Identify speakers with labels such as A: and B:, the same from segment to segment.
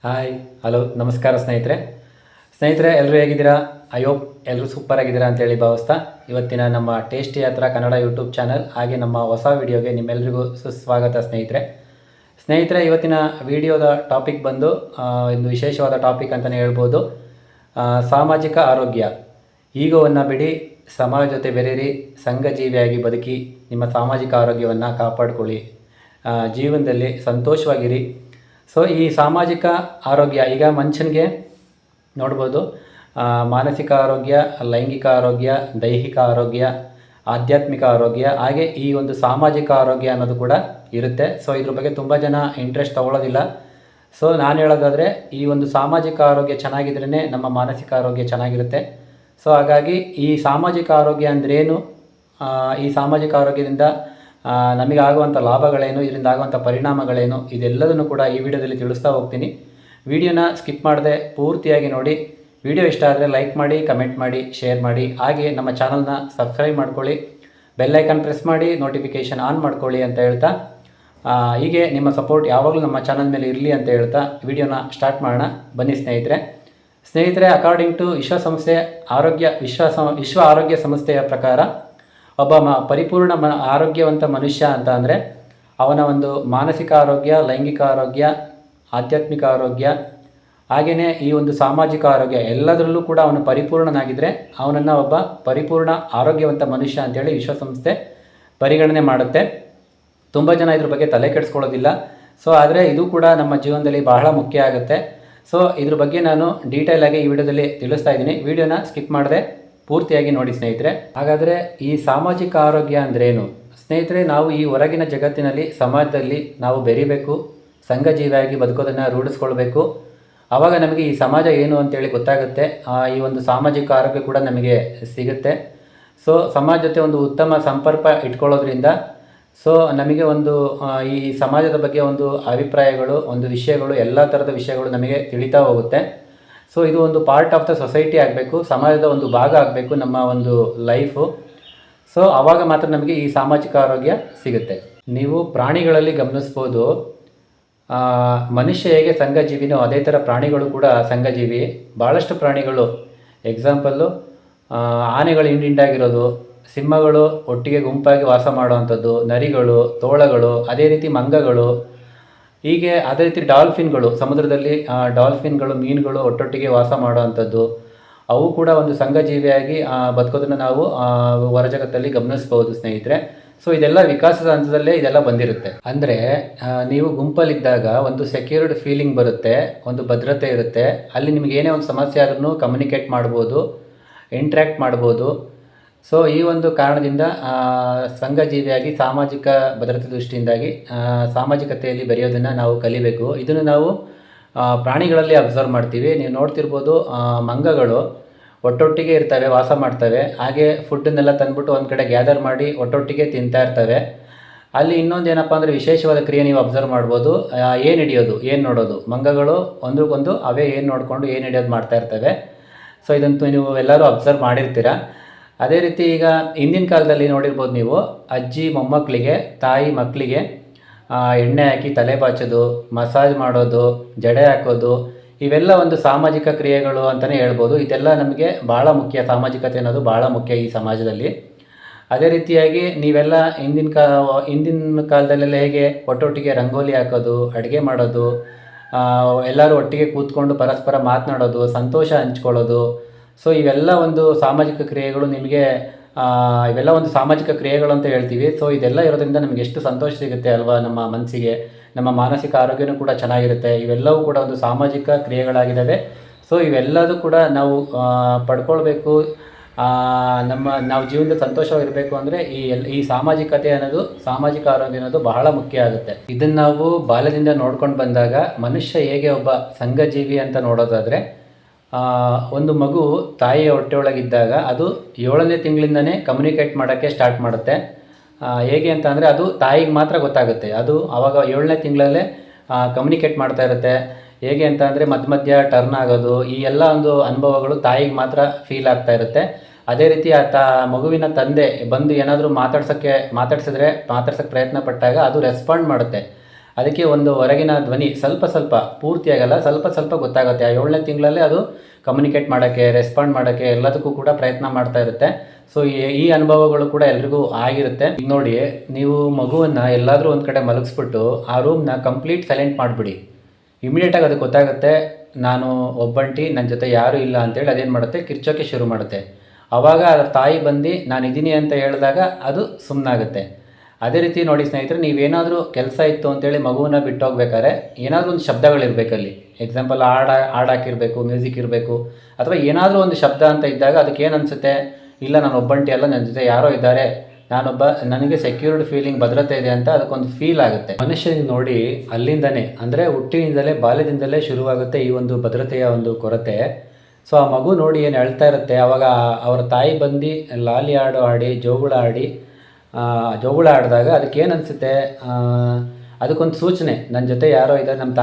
A: Hi, hello, ನಮಸ್ಕಾರ ಸ್ನೇಹಿತರೆ ಎಲ್ಲರೂ ಹೇಗಿದ್ದೀರಾ? ಐ ಹೋಪ್ ಎಲ್ಲರೂ ಸೂಪರ್ ಆಗಿದ್ದೀರಾ ಅಂತೇಳಿ ಭಾವಿಸ್ತಾ ಇವತ್ತಿನ ನಮ್ಮ ಟೇಸ್ಟಿ ಯಾತ್ರಾ ಕನ್ನಡ ಯೂಟ್ಯೂಬ್ ಚಾನಲ್ ಹಾಗೆ ನಮ್ಮ ಹೊಸ ವಿಡಿಯೋಗೆ ನಿಮ್ಮೆಲ್ಲರಿಗೂ ಸುಸ್ವಾಗತ ಸ್ನೇಹಿತರೆ ಇವತ್ತಿನ ವಿಡಿಯೋದ ಟಾಪಿಕ್ ಬಂದು ಒಂದು ವಿಶೇಷವಾದ ಟಾಪಿಕ್ ಅಂತಲೇ ಹೇಳ್ಬೋದು. ಸಾಮಾಜಿಕ ಆರೋಗ್ಯ. ಈಗೋವನ್ನು ಬಿಡಿ, ಸಮಾಜ ಜೊತೆ ಬೆರೆಯಿರಿ, ಸಂಘಜೀವಿಯಾಗಿ ಬದುಕಿ, ನಿಮ್ಮ ಸಾಮಾಜಿಕ ಆರೋಗ್ಯವನ್ನು ಕಾಪಾಡಿಕೊಳ್ಳಿ, ಜೀವನದಲ್ಲಿ ಸಂತೋಷವಾಗಿರಿ. ಸೊ ಈ ಸಾಮಾಜಿಕ ಆರೋಗ್ಯ ಈಗ ಮನುಷ್ಯನಿಗೆ ನೋಡ್ಬೋದು, ಮಾನಸಿಕ ಆರೋಗ್ಯ, ಲೈಂಗಿಕ ಆರೋಗ್ಯ, ದೈಹಿಕ ಆರೋಗ್ಯ, ಆಧ್ಯಾತ್ಮಿಕ ಆರೋಗ್ಯ, ಹಾಗೆ ಈ ಒಂದು ಸಾಮಾಜಿಕ ಆರೋಗ್ಯ ಅನ್ನೋದು ಕೂಡ ಇರುತ್ತೆ. ಸೊ ಇದ್ರ ಬಗ್ಗೆ ತುಂಬ ಜನ ಇಂಟ್ರೆಸ್ಟ್ ತಗೊಳ್ಳೋದಿಲ್ಲ. ಸೊ ನಾನು ಹೇಳೋದಾದರೆ ಈ ಒಂದು ಸಾಮಾಜಿಕ ಆರೋಗ್ಯ ಚೆನ್ನಾಗಿದ್ರೇ ನಮ್ಮ ಮಾನಸಿಕ ಆರೋಗ್ಯ ಚೆನ್ನಾಗಿರುತ್ತೆ. ಸೊ ಹಾಗಾಗಿ ಈ ಸಾಮಾಜಿಕ ಆರೋಗ್ಯ ಅಂದ್ರೇನು, ಈ ಸಾಮಾಜಿಕ ಆರೋಗ್ಯದಿಂದ ನಮಗಾಗುವಂಥ ಲಾಭಗಳೇನು, ಇದರಿಂದ ಆಗುವಂಥ ಪರಿಣಾಮಗಳೇನು, ಇದೆಲ್ಲದನ್ನು ಕೂಡ ಈ ವಿಡಿಯೋದಲ್ಲಿ ತಿಳಿಸ್ತಾ ಹೋಗ್ತೀನಿ. ವಿಡಿಯೋನ ಸ್ಕಿಪ್ ಮಾಡದೆ ಪೂರ್ತಿಯಾಗಿ ನೋಡಿ. ವಿಡಿಯೋ ಇಷ್ಟ ಆದರೆ ಲೈಕ್ ಮಾಡಿ, ಕಮೆಂಟ್ ಮಾಡಿ, ಶೇರ್ ಮಾಡಿ, ಹಾಗೆ ನಮ್ಮ ಚಾನಲ್ನ ಸಬ್ಸ್ಕ್ರೈಬ್ ಮಾಡ್ಕೊಳ್ಳಿ, ಬೆಲ್ ಐಕಾನ್ ಪ್ರೆಸ್ ಮಾಡಿ, ನೋಟಿಫಿಕೇಷನ್ ಆನ್ ಮಾಡ್ಕೊಳ್ಳಿ ಅಂತ ಹೇಳ್ತಾ, ಹೀಗೆ ನಿಮ್ಮ ಸಪೋರ್ಟ್ ಯಾವಾಗಲೂ ನಮ್ಮ ಚಾನಲ್ ಮೇಲೆ ಇರಲಿ ಅಂತ ಹೇಳ್ತಾ ವಿಡಿಯೋನ ಸ್ಟಾರ್ಟ್ ಮಾಡೋಣ. ಬನ್ನಿ ಸ್ನೇಹಿತರೆ, ಅಕಾರ್ಡಿಂಗ್ ಟು ವಿಶ್ವ ಆರೋಗ್ಯ ಸಂಸ್ಥೆಯ ಪ್ರಕಾರ ಒಬ್ಬ ಪರಿಪೂರ್ಣ ಆರೋಗ್ಯವಂತ ಮನುಷ್ಯ ಅಂತ ಅಂದರೆ ಅವನ ಒಂದು ಮಾನಸಿಕ ಆರೋಗ್ಯ, ಲೈಂಗಿಕ ಆರೋಗ್ಯ, ಆಧ್ಯಾತ್ಮಿಕ ಆರೋಗ್ಯ, ಹಾಗೆಯೇ ಈ ಒಂದು ಸಾಮಾಜಿಕ ಆರೋಗ್ಯ ಎಲ್ಲದರಲ್ಲೂ ಕೂಡ ಅವನು ಪರಿಪೂರ್ಣನಾಗಿದ್ದರೆ ಅವನನ್ನು ಒಬ್ಬ ಪರಿಪೂರ್ಣ ಆರೋಗ್ಯವಂತ ಮನುಷ್ಯ ಅಂತೇಳಿ ವಿಶ್ವಸಂಸ್ಥೆ ಪರಿಗಣನೆ ಮಾಡುತ್ತೆ. ತುಂಬ ಜನ ಇದ್ರ ಬಗ್ಗೆ ತಲೆ ಕೆಡಿಸ್ಕೊಳ್ಳೋದಿಲ್ಲ. ಸೊ ಆದರೆ ಇದು ಕೂಡ ನಮ್ಮ ಜೀವನದಲ್ಲಿ ಬಹಳ ಮುಖ್ಯ ಆಗುತ್ತೆ. ಸೊ ಇದ್ರ ಬಗ್ಗೆ ನಾನು ಡೀಟೇಲಾಗಿ ಈ ವಿಡಿಯೋದಲ್ಲಿ ತಿಳಿಸ್ತಾ ಇದ್ದೀನಿ. ವಿಡಿಯೋನ ಸ್ಕಿಪ್ ಮಾಡದೆ ಪೂರ್ತಿಯಾಗಿ ನೋಡಿ ಸ್ನೇಹಿತರೆ. ಹಾಗಾದರೆ ಈ ಸಾಮಾಜಿಕ ಆರೋಗ್ಯ ಅಂದ್ರೇನು? ಸ್ನೇಹಿತರೆ, ನಾವು ಈ ಹೊರಗಿನ ಜಗತ್ತಿನಲ್ಲಿ, ಸಮಾಜದಲ್ಲಿ ನಾವು ಬೆರಿಬೇಕು, ಸಂಘಜೀವಿಯಾಗಿ ಬದುಕೋದನ್ನು ರೂಢಿಸ್ಕೊಳ್ಬೇಕು. ಆವಾಗ ನಮಗೆ ಈ ಸಮಾಜ ಏನು ಅಂತೇಳಿ ಗೊತ್ತಾಗುತ್ತೆ. ಈ ಒಂದು ಸಾಮಾಜಿಕ ಆರೋಗ್ಯ ಕೂಡ ನಮಗೆ ಸಿಗುತ್ತೆ. ಸೊ ಸಮಾಜ ಜೊತೆ ಒಂದು ಉತ್ತಮ ಸಂಪರ್ಕ ಇಟ್ಕೊಳ್ಳೋದ್ರಿಂದ ಸೊ ನಮಗೆ ಒಂದು ಈ ಸಮಾಜದ ಬಗ್ಗೆ ಒಂದು ಅಭಿಪ್ರಾಯಗಳು, ಒಂದು ವಿಷಯಗಳು, ಎಲ್ಲ ಥರದ ವಿಷಯಗಳು ನಮಗೆ ತಿಳಿತಾ ಹೋಗುತ್ತೆ. ಸೊ ಇದು ಒಂದು ಪಾರ್ಟ್ ಆಫ್ ದ ಸೊಸೈಟಿ ಆಗಬೇಕು, ಸಮಾಜದ ಒಂದು ಭಾಗ ಆಗಬೇಕು ನಮ್ಮ ಒಂದು ಲೈಫು. ಸೊ ಆವಾಗ ಮಾತ್ರ ನಮಗೆ ಈ ಸಾಮಾಜಿಕ ಆರೋಗ್ಯ ಸಿಗುತ್ತೆ. ನೀವು ಪ್ರಾಣಿಗಳಲ್ಲಿ ಗಮನಿಸ್ಬೋದು, ಮನುಷ್ಯ ಹೇಗೆ ಸಂಘಜೀವಿನೋ ಅದೇ ಥರ ಪ್ರಾಣಿಗಳು ಕೂಡ ಸಂಘಜೀವಿ. ಭಾಳಷ್ಟು ಪ್ರಾಣಿಗಳು, ಎಕ್ಸಾಂಪಲ್ಲು ಆನೆಗಳು ಹಿಂಡಿಂಡಾಗಿರೋದು, ಸಿಂಹಗಳು ಒಟ್ಟಿಗೆ ಗುಂಪಾಗಿ ವಾಸ ಮಾಡುವಂಥದ್ದು, ನರಿಗಳು, ತೋಳಗಳು, ಅದೇ ರೀತಿ ಮಂಗಗಳು, ಹೀಗೆ ಅದೇ ರೀತಿ ಡಾಲ್ಫಿನ್ಗಳು, ಸಮುದ್ರದಲ್ಲಿ ಡಾಲ್ಫಿನ್ಗಳು, ಮೀನುಗಳು ಒಟ್ಟೊಟ್ಟಿಗೆ ವಾಸ ಮಾಡುವಂಥದ್ದು, ಅವು ಕೂಡ ಒಂದು ಸಂಘಜೀವಿಯಾಗಿ ಬದುಕೋದನ್ನು ನಾವು ಹೊರಜಗತ್ತಲ್ಲಿ ಗಮನಿಸ್ಬೋದು ಸ್ನೇಹಿತರೆ. ಸೊ ಇದೆಲ್ಲ ವಿಕಾಸದ ಹಂತದಲ್ಲೇ ಇದೆಲ್ಲ ಬಂದಿರುತ್ತೆ. ಅಂದರೆ ನೀವು ಗುಂಪಲ್ಲಿದ್ದಾಗ ಒಂದು ಸೆಕ್ಯೂರ್ಡ್ ಫೀಲಿಂಗ್ ಬರುತ್ತೆ, ಒಂದು ಭದ್ರತೆ ಇರುತ್ತೆ. ಅಲ್ಲಿ ನಿಮ್ಗೆ ಏನೇ ಒಂದು ಸಮಸ್ಯೆ ಆದ್ರೂ ಕಮ್ಯುನಿಕೇಟ್ ಮಾಡ್ಬೋದು, ಇಂಟ್ರ್ಯಾಕ್ಟ್ ಮಾಡ್ಬೋದು. ಸೊ ಈ ಒಂದು ಕಾರಣದಿಂದ ಸಂಘಜೀವಿಯಾಗಿ ಸಾಮಾಜಿಕ ಭದ್ರತೆ ದೃಷ್ಟಿಯಿಂದಾಗಿ ಸಾಮಾಜಿಕತೆಯಲ್ಲಿ ಬೆರೆಯೋದನ್ನು ನಾವು ಕಲಿಬೇಕು. ಇದನ್ನು ನಾವು ಪ್ರಾಣಿಗಳಲ್ಲಿ ಅಬ್ಸರ್ವ್ ಮಾಡ್ತೀವಿ. ನೀವು ನೋಡ್ತಿರ್ಬೋದು, ಮಂಗಗಳು ಒಟ್ಟೊಟ್ಟಿಗೆ ಇರ್ತವೆ, ವಾಸ ಮಾಡ್ತವೆ. ಹಾಗೆ ಫುಡ್ಡನ್ನೆಲ್ಲ ತಂದುಬಿಟ್ಟು ಒಂದು ಕಡೆ ಗ್ಯಾದರ್ ಮಾಡಿ ಒಟ್ಟೊಟ್ಟಿಗೆ ತಿಂತಾ ಇರ್ತವೆ. ಅಲ್ಲಿ ಇನ್ನೊಂದು ಏನಪ್ಪ ಅಂದರೆ ವಿಶೇಷವಾದ ಕ್ರಿಯೆ ನೀವು ಅಬ್ಸರ್ವ್ ಮಾಡ್ಬೋದು. ಏನು ಹಿಡಿಯೋದು, ಏನು ನೋಡೋದು, ಮಂಗಗಳು ಒಂದಕ್ಕೊಂದು ಅವೇ ಏನು ನೋಡಿಕೊಂಡು ಏನು ಹಿಡಿಯೋದು ಮಾಡ್ತಾ ಇರ್ತವೆ. ಸೊ ಇದಂತೂ ನೀವು ಎಲ್ಲರೂ ಅಬ್ಸರ್ವ್ ಮಾಡಿರ್ತೀರ. ಅದೇ ರೀತಿ ಈಗ ಹಿಂದಿನ ಕಾಲದಲ್ಲಿ ನೋಡಿರ್ಬೋದು ನೀವು, ಅಜ್ಜಿ ಮೊಮ್ಮಕ್ಕಳಿಗೆ, ತಾಯಿ ಮಕ್ಕಳಿಗೆ ಎಣ್ಣೆ ಹಾಕಿ ತಲೆ ಬಾಚೋದು, ಮಸಾಜ್ ಮಾಡೋದು, ಜಡೆ ಹಾಕೋದು, ಇವೆಲ್ಲ ಒಂದು ಸಾಮಾಜಿಕ ಕ್ರಿಯೆಗಳು ಅಂತಲೇ ಹೇಳ್ಬೋದು. ಇದೆಲ್ಲ ನಮಗೆ ಭಾಳ ಮುಖ್ಯ. ಸಾಮಾಜಿಕತೆ ಅನ್ನೋದು ಭಾಳ ಮುಖ್ಯ ಈ ಸಮಾಜದಲ್ಲಿ. ಅದೇ ರೀತಿಯಾಗಿ ನೀವೆಲ್ಲ ಹಿಂದಿನ ಕಾಲದಲ್ಲೆಲ್ಲ ಹೇಗೆ ಒಟ್ಟೊಟ್ಟಿಗೆ ರಂಗೋಲಿ ಹಾಕೋದು, ಅಡುಗೆ ಮಾಡೋದು, ಎಲ್ಲರೂ ಒಟ್ಟಿಗೆ ಕೂತ್ಕೊಂಡು ಪರಸ್ಪರ ಮಾತನಾಡೋದು, ಸಂತೋಷ ಹಂಚ್ಕೊಳ್ಳೋದು. ಸೊ ಇವೆಲ್ಲ ಒಂದು ಸಾಮಾಜಿಕ ಕ್ರಿಯೆಗಳು ಇವೆಲ್ಲ ಒಂದು ಸಾಮಾಜಿಕ ಕ್ರಿಯೆಗಳು ಅಂತ ಹೇಳ್ತೀವಿ. ಸೊ ಇದೆಲ್ಲ ಇರೋದ್ರಿಂದ ನಮಗೆ ಎಷ್ಟು ಸಂತೋಷ ಸಿಗುತ್ತೆ ಅಲ್ವಾ, ನಮ್ಮ ಮನಸ್ಸಿಗೆ. ನಮ್ಮ ಮಾನಸಿಕ ಆರೋಗ್ಯನೂ ಕೂಡ ಚೆನ್ನಾಗಿರುತ್ತೆ. ಇವೆಲ್ಲವೂ ಕೂಡ ಒಂದು ಸಾಮಾಜಿಕ ಕ್ರಿಯೆಗಳಾಗಿದ್ದಾವೆ. ಸೊ ಇವೆಲ್ಲದೂ ಕೂಡ ನಾವು ಪಡ್ಕೊಳ್ಬೇಕು. ನಾವು ಜೀವನದ ಸಂತೋಷವಾಗಿರಬೇಕು ಅಂದರೆ ಈ ಸಾಮಾಜಿಕತೆ ಅನ್ನೋದು, ಸಾಮಾಜಿಕ ಆರೋಗ್ಯ ಅನ್ನೋದು ಬಹಳ ಮುಖ್ಯ ಆಗುತ್ತೆ. ಇದನ್ನು ನಾವು ಬಾಲ್ಯದಿಂದ ನೋಡ್ಕೊಂಡು ಬಂದಾಗ ಮನುಷ್ಯ ಹೇಗೆ ಒಬ್ಬ ಸಂಘಜೀವಿ ಅಂತ ನೋಡೋದಾದರೆ, ಒಂದು ಮಗು ತಾಯಿಯ ಹೊಟ್ಟೆಯೊಳಗಿದ್ದಾಗ ಅದು 7ನೇ ತಿಂಗಳಿಂದನೇ ಕಮ್ಯುನಿಕೇಟ್ ಮಾಡೋಕ್ಕೆ ಸ್ಟಾರ್ಟ್ ಮಾಡುತ್ತೆ. ಹೇಗೆ ಅಂತ ಅಂದರೆ ಅದು ತಾಯಿಗೆ ಮಾತ್ರ ಗೊತ್ತಾಗುತ್ತೆ. ಅದು ಆವಾಗ 7ನೇ ತಿಂಗಳಲ್ಲೇ ಕಮ್ಯುನಿಕೇಟ್ ಮಾಡ್ತಾ ಇರುತ್ತೆ. ಹೇಗೆ ಅಂತ ಅಂದರೆ ಮಧ್ಯ ಟರ್ನ್ ಆಗೋದು, ಈ ಎಲ್ಲ ಒಂದು ಅನುಭವಗಳು ತಾಯಿಗೆ ಮಾತ್ರ ಫೀಲ್ ಆಗ್ತಾ ಇರುತ್ತೆ. ಅದೇ ರೀತಿ ಮಗುವಿನ ತಂದೆ ಬಂದು ಏನಾದರೂ ಮಾತಾಡ್ಸೋಕ್ಕೆ ಪ್ರಯತ್ನ ಪಟ್ಟಾಗ ಅದು ರೆಸ್ಪಾಂಡ್ ಮಾಡುತ್ತೆ. ಅದಕ್ಕೆ ಒಂದು ಹೊರಗಿನ ಧ್ವನಿ ಸ್ವಲ್ಪ ಸ್ವಲ್ಪ ಪೂರ್ತಿಯಾಗಲ್ಲ, ಸ್ವಲ್ಪ ಸ್ವಲ್ಪ ಗೊತ್ತಾಗುತ್ತೆ. ಆ 7ನೇ ತಿಂಗಳಲ್ಲೇ ಅದು ಕಮ್ಯುನಿಕೇಟ್ ಮಾಡೋಕ್ಕೆ, ರೆಸ್ಪಾಂಡ್ ಮಾಡೋಕ್ಕೆ ಎಲ್ಲದಕ್ಕೂ ಕೂಡ ಪ್ರಯತ್ನ ಮಾಡ್ತಾ ಇರುತ್ತೆ. ಸೊ ಈ ಅನುಭವಗಳು ಕೂಡ ಎಲ್ರಿಗೂ ಆಗಿರುತ್ತೆ. ಈಗ ನೋಡಿ, ನೀವು ಮಗುವನ್ನು ಎಲ್ಲಾದರೂ ಒಂದು ಕಡೆ ಮಲಗಿಸ್ಬಿಟ್ಟು ಆ ರೂಮ್ನ ಕಂಪ್ಲೀಟ್ ಸೈಲೆಂಟ್ ಮಾಡಿಬಿಡಿ. ಇಮಿಡಿಯೇಟಾಗಿ ಅದಕ್ಕೆ ಗೊತ್ತಾಗುತ್ತೆ ನಾನು ಒಬ್ಬಂಟಿ, ನನ್ನ ಜೊತೆ ಯಾರೂ ಇಲ್ಲ ಅಂತೇಳಿ ಅದೇನು ಮಾಡುತ್ತೆ, ಕಿರ್ಚೋಕ್ಕೆ ಶುರು ಮಾಡುತ್ತೆ. ಆವಾಗ ಅದರ ತಾಯಿ ಬಂದು ನಾನಿದ್ದೀನಿ ಅಂತ ಹೇಳಿದಾಗ ಅದು ಸುಮ್ಮನಾಗುತ್ತೆ. ಅದೇ ರೀತಿ ನೋಡಿ ಸ್ನೇಹಿತರೆ, ನೀವೇನಾದರೂ ಕೆಲಸ ಇತ್ತು ಅಂತೇಳಿ ಮಗುವನ್ನ ಬಿಟ್ಟು ಹೋಗ್ಬೇಕಾದ್ರೆ ಏನಾದರೂ ಒಂದು ಶಬ್ದಗಳಿರಬೇಕಲ್ಲಿ. ಎಕ್ಸಾಂಪಲ್ ಹಾಡಾಕಿರಬೇಕು, ಮ್ಯೂಸಿಕ್ ಇರಬೇಕು, ಅಥವಾ ಏನಾದರೂ ಒಂದು ಶಬ್ದ ಅಂತ ಇದ್ದಾಗ ಅದಕ್ಕೆ ಏನು ಅನಿಸುತ್ತೆ, ಇಲ್ಲ ನಾನು ಒಬ್ಬಂಟಿ ಅಲ್ಲ, ನನ್ನ ಜೊತೆ ಯಾರೋ ಇದ್ದಾರೆ, ನನಗೆ ಸೆಕ್ಯೂರ್ಡ್ ಫೀಲಿಂಗ್, ಭದ್ರತೆ ಇದೆ ಅಂತ ಅದಕ್ಕೊಂದು ಫೀಲ್ ಆಗುತ್ತೆ. ಮನುಷ್ಯನಿಗೆ ನೋಡಿ ಅಲ್ಲಿಂದನೇ, ಅಂದರೆ ಹುಟ್ಟಿನಿಂದಲೇ, ಬಾಲ್ಯದಿಂದಲೇ ಶುರುವಾಗುತ್ತೆ ಈ ಒಂದು ಭದ್ರತೆಯ ಒಂದು ಕೊರತೆ. ಸೊ ಆ ಮಗು ನೋಡಿ ಏನು ಹೇಳ್ತಾ ಇರುತ್ತೆ, ಆವಾಗ ಅವರ ತಾಯಿ ಬಂದು ಲಾಲಿ ಹಾಡು ಹಾಡಿ ಜೋಗುಳ ಆಡಿದಾಗ ಅದಕ್ಕೇನು ಅನಿಸುತ್ತೆ, ಅದಕ್ಕೊಂದು ಸೂಚನೆ, ನನ್ನ ಜೊತೆ ಯಾರೋ ಇದ್ದಾರೆ, ನನ್ನ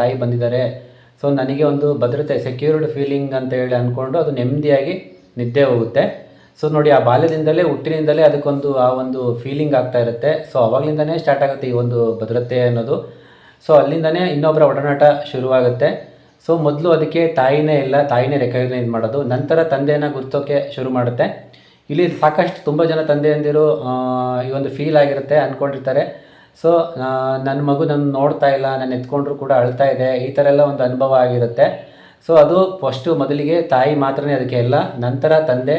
A: ತಾಯಿ ಬಂದಿದ್ದಾರೆ, ಸೊ ನನಗೆ ಒಂದು ಭದ್ರತೆ, ಸೆಕ್ಯೂರ್ಡ್ ಫೀಲಿಂಗ್ ಅಂತ ಹೇಳಿ ಅಂದ್ಕೊಂಡು ಅದು ನೆಮ್ಮದಿಯಾಗಿ ನಿದ್ದೆ ಹೋಗುತ್ತೆ. ಸೊ ನೋಡಿ, ಆ ಬಾಲ್ಯದಿಂದಲೇ, ಹುಟ್ಟಿನಿಂದಲೇ ಅದಕ್ಕೊಂದು ಆ ಒಂದು ಫೀಲಿಂಗ್ ಆಗ್ತಾ ಇರುತ್ತೆ. ಸೊ ಅವಾಗಲಿಂದನೇ ಸ್ಟಾರ್ಟ್ ಆಗುತ್ತೆ ಈ ಒಂದು ಭದ್ರತೆ ಅನ್ನೋದು. ಸೊ ಅಲ್ಲಿಂದನೇ ಇನ್ನೊಬ್ಬರ ಒಡನಾಟ ಶುರುವಾಗುತ್ತೆ. ಸೊ ಮೊದಲು ಅದಕ್ಕೆ ತಾಯಿನೇ ರೆಕಗ್ನೈಸ್ ಮಾಡೋದು, ನಂತರ ತಂದೆಯನ್ನು ಗುರ್ತೋಕ್ಕೆ ಶುರು ಮಾಡುತ್ತೆ. ಇಲ್ಲಿ ಸಾಕಷ್ಟು ತುಂಬ ಜನ ತಂದೆಯಂದಿರು ಈ ಒಂದು ಫೀಲ್ ಆಗಿರುತ್ತೆ, ಅಂದ್ಕೊಂಡಿರ್ತಾರೆ, ಸೊ ನನ್ನ ಮಗು ನನ್ನ ನೋಡ್ತಾ ಇಲ್ಲ, ನನ್ನ ಎತ್ಕೊಂಡ್ರು ಕೂಡ ಅಳ್ತಾ ಇದೆ, ಈ ಥರ ಎಲ್ಲ ಒಂದು ಅನುಭವ ಆಗಿರುತ್ತೆ. ಸೊ ಅದು ಮೊದಲಿಗೆ ತಾಯಿ ಮಾತ್ರನೇ ಅದಕ್ಕೆ ಎಲ್ಲ, ನಂತರ ತಂದೆ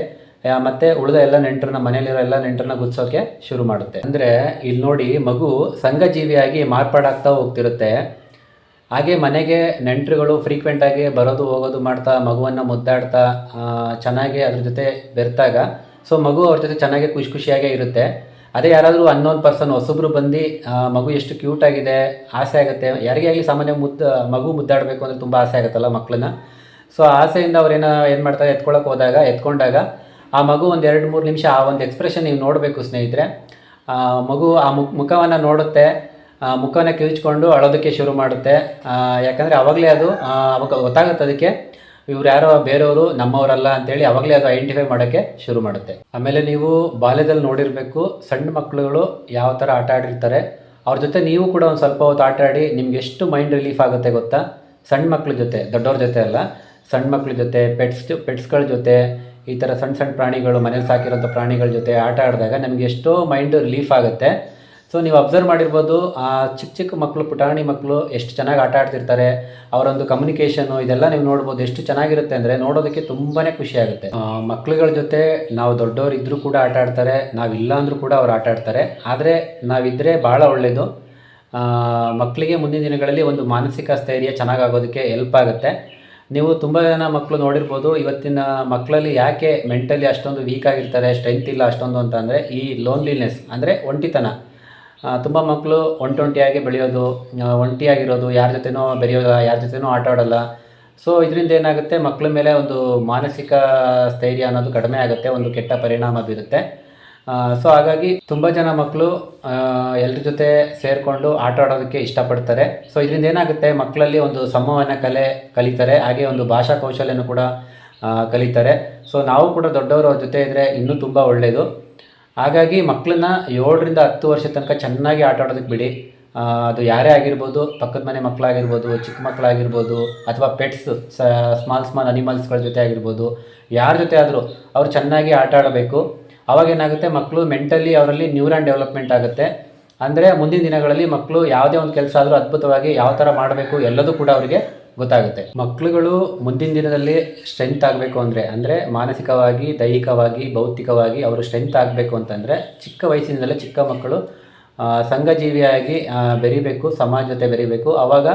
A: ಮತ್ತು ಉಳಿದ ಎಲ್ಲ ನೆಂಟರನ್ನ, ಮನೇಲಿರೋ ಎಲ್ಲ ನೆಂಟರನ್ನ ಗುರ್ಸೋಕ್ಕೆ ಶುರು ಮಾಡುತ್ತೆ. ಅಂದರೆ ಇಲ್ಲಿ ನೋಡಿ, ಮಗು ಸಂಘಜೀವಿಯಾಗಿ ಮಾರ್ಪಾಡಾಗ್ತಾ ಹೋಗ್ತಿರುತ್ತೆ. ಹಾಗೆ ಮನೆಗೆ ನೆಂಟರುಗಳು ಫ್ರೀಕ್ವೆಂಟಾಗಿ ಬರೋದು ಹೋಗೋದು ಮಾಡ್ತಾ, ಮಗುವನ್ನು ಮುದ್ದಾಡ್ತಾ ಚೆನ್ನಾಗಿ ಅದ್ರ ಜೊತೆ ಬೆರೆತಾಗ, ಸೊ ಮಗು ಅವ್ರ ಜೊತೆ ಚೆನ್ನಾಗಿ ಖುಷಿಯಾಗೇ ಇರುತ್ತೆ. ಅದೇ ಯಾರಾದರೂ ಅನ್ನೋನ್ ಪರ್ಸನ್ ಹೊಸಬ್ರು ಬಂದು ಮಗು ಎಷ್ಟು ಕ್ಯೂಟಾಗಿದೆ, ಆಸೆ ಆಗುತ್ತೆ. ಯಾರಿಗೇ ಆಗಲಿ ಸಾಮಾನ್ಯ ಮಗು ಮುದ್ದಾಡಬೇಕು ಅಂದರೆ ತುಂಬ ಆಸೆ ಆಗುತ್ತಲ್ಲ ಮಕ್ಕಳನ್ನ. ಸೊ ಆಸೆಯಿಂದ ಅವ್ರೇನು ಮಾಡ್ತಾರೆ, ಎತ್ಕೊಂಡಾಗ ಆ ಮಗು ಒಂದು 2-3 ನಿಮಿಷ ಆ ಒಂದು ಎಕ್ಸ್ಪ್ರೆಷನ್ ನೀವು ನೋಡಬೇಕು ಸ್ನೇಹಿತರೆ. ಮಗು ಆ ಮುಖವನ್ನು ನೋಡುತ್ತೆ, ಮುಖವನ್ನು ಕಿವಿಚ್ಕೊಂಡು ಅಳೋದಕ್ಕೆ ಶುರು ಮಾಡುತ್ತೆ. ಯಾಕಂದರೆ ಆವಾಗಲೇ ಅದು ಅವಾಗ ಗೊತ್ತಾಗುತ್ತೆ ಅದಕ್ಕೆ, ಇವ್ರು ಯಾರೋ ಬೇರೆಯವರು, ನಮ್ಮವರಲ್ಲ ಅಂತೇಳಿ ಆವಾಗಲೇ ಅದು ಐಡೆಂಟಿಫೈ ಮಾಡೋಕ್ಕೆ ಶುರು ಮಾಡುತ್ತೆ. ಆಮೇಲೆ ನೀವು ಬಾಲ್ಯದಲ್ಲಿ ನೋಡಿರಬೇಕು, ಸಣ್ಣ ಮಕ್ಕಳುಗಳು ಯಾವ ಥರ ಆಟ ಆಡಿರ್ತಾರೆ, ಅವ್ರ ಜೊತೆ ನೀವು ಕೂಡ ಒಂದು ಸ್ವಲ್ಪ ಹೊತ್ತು ಆಟ ಆಡಿ ನಿಮ್ಗೆ ಎಷ್ಟು ಮೈಂಡ್ ರಿಲೀಫ್ ಆಗುತ್ತೆ ಗೊತ್ತಾ. ಸಣ್ಣ ಮಕ್ಳ ಜೊತೆ, ದೊಡ್ಡವ್ರ ಜೊತೆ ಅಲ್ಲ, ಸಣ್ಣ ಮಕ್ಳ ಜೊತೆ, ಪೆಟ್ಸ್ಗಳ ಜೊತೆ, ಈ ಥರ ಸಣ್ಣ ಪ್ರಾಣಿಗಳು, ಮನೇಲಿ ಸಾಕಿರೋಂಥ ಪ್ರಾಣಿಗಳ ಜೊತೆ ಆಟ ಆಡಿದಾಗ ನಮಗೆ ಎಷ್ಟೋ ಮೈಂಡ್ ರಿಲೀಫ್ ಆಗುತ್ತೆ. ಸೊ ನೀವು ಅಬ್ಸರ್ವ್ ಮಾಡಿರ್ಬೋದು, ಆ ಚಿಕ್ಕ ಮಕ್ಕಳು, ಪುಟಾಣಿ ಮಕ್ಕಳು ಎಷ್ಟು ಚೆನ್ನಾಗಿ ಆಟ ಆಡ್ತಿರ್ತಾರೆ, ಅವರೊಂದು ಕಮ್ಯುನಿಕೇಷನು ಇದೆಲ್ಲ ನೀವು ನೋಡ್ಬೋದು, ಎಷ್ಟು ಚೆನ್ನಾಗಿರುತ್ತೆ ಅಂದರೆ ನೋಡೋದಕ್ಕೆ ತುಂಬಾ ಖುಷಿ ಆಗುತ್ತೆ. ಮಕ್ಕಳುಗಳ ಜೊತೆ ನಾವು ದೊಡ್ಡವರಿದ್ದರೂ ಕೂಡ ಆಟ ಆಡ್ತಾರೆ, ನಾವಿಲ್ಲ ಅಂದರೂ ಕೂಡ ಅವ್ರು ಆಟ ಆಡ್ತಾರೆ. ಆದರೆ ನಾವಿದ್ದರೆ ಭಾಳ ಒಳ್ಳೆಯದು. ಮಕ್ಕಳಿಗೆ ಮುಂದಿನ ದಿನಗಳಲ್ಲಿ ಒಂದು ಮಾನಸಿಕ ಸ್ಥೈರ್ಯ ಚೆನ್ನಾಗಾಗೋದಕ್ಕೆ ಹೆಲ್ಪ್ ಆಗುತ್ತೆ. ನೀವು ತುಂಬ ಜನ ಮಕ್ಕಳು ನೋಡಿರ್ಬೋದು, ಇವತ್ತಿನ ಮಕ್ಕಳಲ್ಲಿ ಯಾಕೆ ಮೆಂಟಲಿ ಅಷ್ಟೊಂದು ವೀಕ್ ಆಗಿರ್ತಾರೆ, ಸ್ಟ್ರೆಂತ್ ಇಲ್ಲ ಅಷ್ಟೊಂದು ಅಂತಂದರೆ ಈ ಲೋನ್ಲಿನೆಸ್, ಅಂದರೆ ಒಂಟಿತನ. ತುಂಬ ಮಕ್ಕಳು ಒಂಟಿಯಾಗಿ ಬೆಳೆಯೋದು, ಒಂಟಿಯಾಗಿರೋದು, ಯಾರ ಜೊತೆನೋ ಬೆರೆಯೋಲ್ಲ, ಯಾರ ಜೊತೆನೋ ಆಟ ಆಡೋಲ್ಲ. ಸೊ ಇದರಿಂದ ಏನಾಗುತ್ತೆ, ಮಕ್ಕಳ ಮೇಲೆ ಒಂದು ಮಾನಸಿಕ ಸ್ಥೈರ್ಯ ಅನ್ನೋದು ಕಡಿಮೆ ಆಗುತ್ತೆ, ಒಂದು ಕೆಟ್ಟ ಪರಿಣಾಮ ಬೀರುತ್ತೆ. ಸೊ ಹಾಗಾಗಿ ತುಂಬ ಜನ ಮಕ್ಕಳು ಎಲ್ಲರ ಜೊತೆ ಸೇರಿಕೊಂಡು ಆಟ ಆಡೋದಕ್ಕೆ ಇಷ್ಟಪಡ್ತಾರೆ. ಸೊ ಇದರಿಂದ ಏನಾಗುತ್ತೆ, ಮಕ್ಕಳಲ್ಲಿ ಒಂದು ಸಂವಹನ ಕಲಿತಾರೆ, ಹಾಗೆ ಒಂದು ಭಾಷಾ ಕೌಶಲ್ಯನೂ ಕೂಡ ಕಲಿತಾರೆ. ಸೊ ನಾವು ಕೂಡ ದೊಡ್ಡವರು ಅವ್ರ ಜೊತೆ ಇದ್ದರೆ ಇನ್ನೂ ತುಂಬ ಒಳ್ಳೆಯದು. ಹಾಗಾಗಿ ಮಕ್ಕಳನ್ನ 7ರಿಂದ 10 ವರ್ಷ ತನಕ ಚೆನ್ನಾಗಿ ಆಟ ಆಡೋದಕ್ಕೆ ಬಿಡಿ. ಅದು ಯಾರೇ ಆಗಿರ್ಬೋದು, ಪಕ್ಕದ ಮನೆ ಮಕ್ಕಳಾಗಿರ್ಬೋದು, ಚಿಕ್ಕ ಮಕ್ಕಳಾಗಿರ್ಬೋದು, ಅಥವಾ ಪೆಟ್ಸ್, ಸ್ಮಾಲ್ ಅನಿಮಲ್ಸ್ಗಳ ಜೊತೆ ಆಗಿರ್ಬೋದು, ಯಾರ ಜೊತೆ ಆದರೂ ಅವ್ರು ಚೆನ್ನಾಗಿ ಆಟ ಆಡಬೇಕು. ಅವಾಗೇನಾಗುತ್ತೆ, ಮಕ್ಕಳು ಮೆಂಟಲಿ ಅವರಲ್ಲಿ ನ್ಯೂರಾನ್ ಡೆವಲಪ್ಮೆಂಟ್ ಆಗುತ್ತೆ. ಅಂದರೆ ಮುಂದಿನ ದಿನಗಳಲ್ಲಿ ಮಕ್ಕಳು ಯಾವುದೇ ಒಂದು ಕೆಲಸ ಆದರೂ ಅದ್ಭುತವಾಗಿ ಯಾವ ಥರ ಮಾಡಬೇಕು ಎಲ್ಲದೂ ಕೂಡ ಅವರಿಗೆ ಗೊತ್ತಾಗುತ್ತೆ. ಮಕ್ಕಳುಗಳು ಮುಂದಿನ ದಿನದಲ್ಲಿ ಸ್ಟ್ರೆಂತ್ ಆಗಬೇಕು ಅಂದರೆ ಮಾನಸಿಕವಾಗಿ, ದೈಹಿಕವಾಗಿ, ಭೌತಿಕವಾಗಿ ಅವರು ಸ್ಟ್ರೆಂತ್ ಆಗಬೇಕು ಅಂತಂದರೆ ಚಿಕ್ಕ ವಯಸ್ಸಿನಿಂದಲೇ ಚಿಕ್ಕ ಮಕ್ಕಳು ಸಂಘಜೀವಿಯಾಗಿ ಬೆರಿಬೇಕು, ಸಮಾಜ ಜೊತೆ ಬೆರಿಬೇಕು. ಆವಾಗ